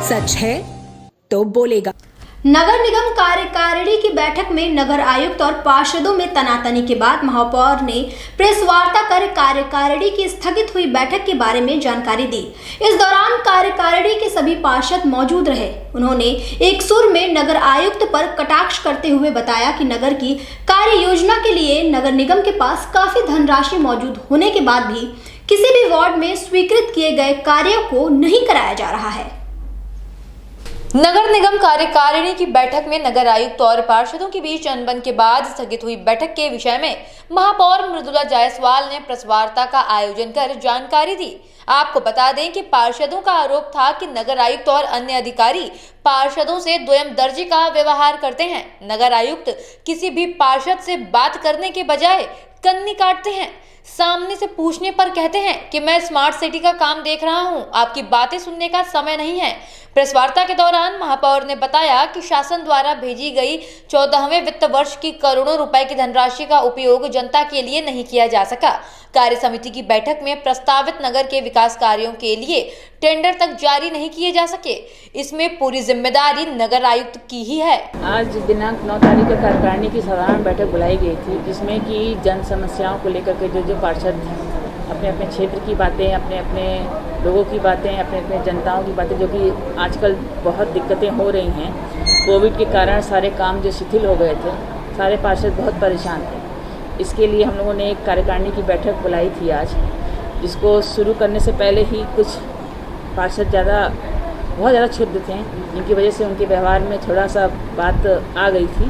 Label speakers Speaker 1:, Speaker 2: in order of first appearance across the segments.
Speaker 1: सच है तो बोलेगा।
Speaker 2: नगर निगम कार्यकारिणी की बैठक में नगर आयुक्त और पार्षदों में तनातनी के बाद महापौर ने प्रेस वार्ता कर कार्यकारिणी की स्थगित हुई बैठक के बारे में जानकारी दी। इस दौरान कार्यकारिणी के सभी पार्षद मौजूद रहे। उन्होंने एक सुर में नगर आयुक्त पर कटाक्ष करते हुए बताया कि नगर की कार्य योजना के लिए नगर निगम के पास काफी धनराशि मौजूद होने के बाद भी किसी भी वार्ड में स्वीकृत किए गए कार्यों को नहीं कराया जा रहा है।
Speaker 3: नगर निगम कार्यकारिणी की बैठक में नगर आयुक्त और पार्षदों के बीच अनबन के बाद स्थगित हुई बैठक के विषय में महापौर मृदुला जायसवाल ने प्रेस वार्ता का आयोजन कर जानकारी दी। आपको बता दें कि पार्षदों का आरोप था कि नगर आयुक्त और अन्य अधिकारी पार्षदों से द्वयम दर्जी का व्यवहार करते हैं। नगर आयुक्त किसी भी पार्षद से बात करने के बजाय कन्नी काटते हैं। सामने से पूछने पर कहते हैं कि मैं स्मार्ट सिटी का काम देख रहा हूं, आपकी बातें सुनने का समय नहीं है। प्रेस वार्ता के दौरान महापौर ने बताया कि शासन द्वारा भेजी गई 14वें वित्त वर्ष की करोड़ों रुपए की धनराशि का उपयोग जनता के लिए नहीं किया जा सका। कार्य समिति की बैठक में प्रस्तावित नगर के विकास कार्यों के लिए टेंडर तक जारी नहीं किए जा सके। इसमें पूरी जिम्मेदारी नगर आयुक्त की ही है।
Speaker 4: आज दिनांक 9 तारीख को कार्यकारिणी की साधारण बैठक बुलाई गई थी, जिसमें कि जन समस्याओं को लेकर के जो पार्षद अपने अपने क्षेत्र की बातें, अपने अपने लोगों की बातें, अपने अपने जनताओं की बातें, जो कि आजकल बहुत दिक्कतें हो रही हैं। कोविड के कारण सारे काम जो शिथिल हो गए थे, सारे पार्षद बहुत परेशान थे। इसके लिए हम लोगों ने एक कार्यकारिणी की बैठक बुलाई थी आज, जिसको शुरू करने से पहले ही कुछ पार्षद बहुत ज़्यादा क्षुब्ध थे, जिनकी वजह से उनके व्यवहार में थोड़ा सा बात आ गई थी।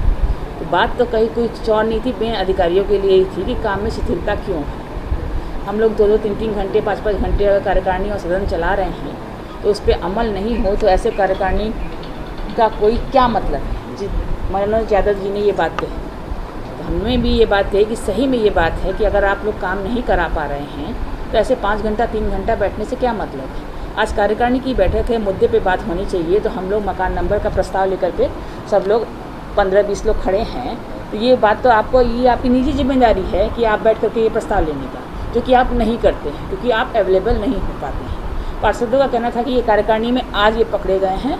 Speaker 4: तो बात तो कहीं कुछ और नहीं थी, मेन अधिकारियों के लिए ही थी कि काम में शिथिलता क्यों है। हम लोग 2-2, 3-3 घंटे, 5-5 घंटे अगर कार्यकारिणी और सदन चला रहे हैं तो उस पर अमल नहीं हो तो ऐसे कार्यकारिणी का कोई क्या मतलब है। मनोज यादव जी ने ये बात कही, तो हमने भी ये बात कही कि सही में ये बात है कि अगर आप लोग काम नहीं करा पा रहे हैं तो ऐसे 5 घंटा 3 घंटा बैठने से क्या मतलब है। आज कार्यकारिणी की बैठक है, मुद्दे पे बात होनी चाहिए। तो हम लोग मकान नंबर का प्रस्ताव लेकर के सब लोग 15-20 लोग खड़े हैं, तो ये बात तो ये आपकी निजी जिम्मेदारी है कि आप बैठ करके ये प्रस्ताव लेने का, जो कि आप नहीं करते हैं क्योंकि आप अवेलेबल नहीं हो पाते हैं। पार्षदों का कहना था कि ये कार्यकारिणी में आज ये पकड़े गए हैं,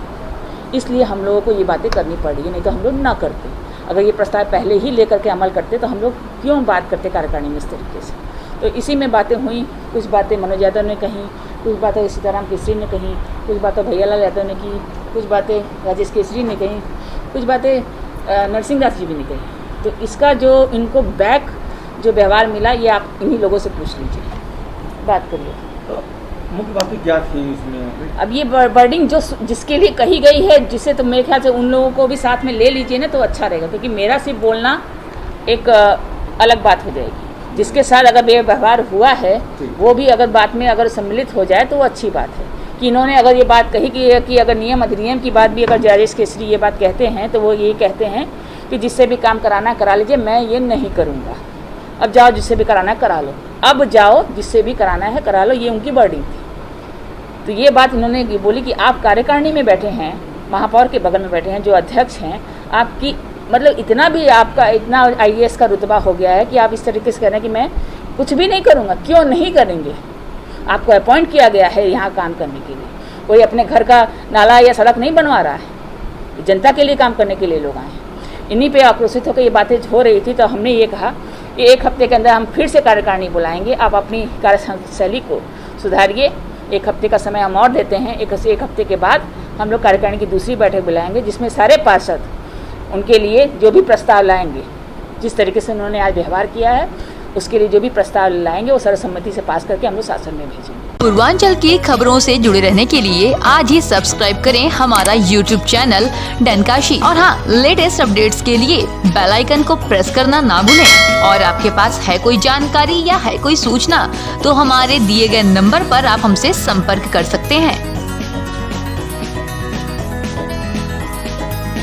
Speaker 4: इसलिए हम लोगों को ये बातें करनी पड़ी, नहीं तो हम लोग ना करते। अगर ये प्रस्ताव पहले ही लेकर के अमल करते तो हम लोग क्यों बात करते कार्यकारिणी में इस तरीके से। तो इसी में बातें हुई, कुछ बातें मनोज यादव ने कहीं, कुछ बातें सीताराम केसरी ने कहीं, कुछ बातें भैयालाल यादव ने की, कुछ बातें राजेश केसरी ने कहीं, कुछ बातें नरसिंह दास जी भी ने कही। तो इसका जो इनको बैक जो व्यवहार मिला, ये आप इन्हीं लोगों से पूछ लीजिए, बात करिए।
Speaker 5: मुख्य बातें क्या थी इसमें?
Speaker 4: अब ये वर्डिंग जो जिसके लिए कही गई है, जिसे तो मेरे ख्याल से उन लोगों को भी साथ में ले लीजिए ना, तो अच्छा रहेगा। क्योंकि मेरा सिर्फ बोलना एक अलग बात हो जाएगी। जिसके साथ अगर ये व्यवहार हुआ है वो भी अगर बात में अगर सम्मिलित हो जाए तो वो अच्छी बात है। कि इन्होंने अगर ये बात कही कि अगर नियम अधिनियम की बात भी अगर राजेश केसरी ये बात कहते हैं तो वो ये कहते हैं कि जिससे भी काम कराना करा लीजिए, मैं ये नहीं करूँगा। अब जाओ जिससे भी कराना है करा लो, अब जाओ जिससे भी कराना है करा लो, ये उनकी वर्डिंग थी। तो ये बात इन्होंने बोली कि आप कार्यकारिणी में बैठे हैं, महापौर के बगल में बैठे हैं, जो अध्यक्ष हैं, आपकी मतलब इतना भी आपका इतना IAS का रुतबा हो गया है कि आप इस तरीके से कह रहे हैं कि मैं कुछ भी नहीं करूँगा। क्यों नहीं करेंगे? आपको अपॉइंट किया गया है यहाँ काम करने के लिए। कोई अपने घर का नाला या सड़क नहीं बनवा रहा है, जनता के लिए काम करने के लिए लोग आए हैं। इन्हीं पे आक्रोशित होकर ये बातें हो रही थी। तो हमने ये कहा कि 1 हफ्ते के अंदर हम फिर से कार्यकारिणी बुलाएंगे, आप अपनी कार्यशैली को सुधारिए। 1 हफ्ते का समय हम और देते हैं। 1 हफ्ते के बाद हम लोग कार्यकारिणी की दूसरी बैठक बुलाएंगे, जिसमें सारे पार्षद उनके लिए जो भी प्रस्ताव लाएंगे, जिस तरीके से उन्होंने आज व्यवहार किया है उसके लिए जो भी प्रस्ताव लाएंगे वो सर्वसम्मति से पास करके हम लोग शासन में भेजेंगे।
Speaker 6: पूर्वांचल की खबरों से जुड़े रहने के लिए आज ही सब्सक्राइब करें हमारा YouTube चैनल डनकाशी, और हाँ, लेटेस्ट अपडेट्स के लिए बेल आइकन को प्रेस करना ना भूलें। और आपके पास है कोई जानकारी या है कोई सूचना तो हमारे दिए गए नंबर पर आप हमसे संपर्क कर सकते हैं।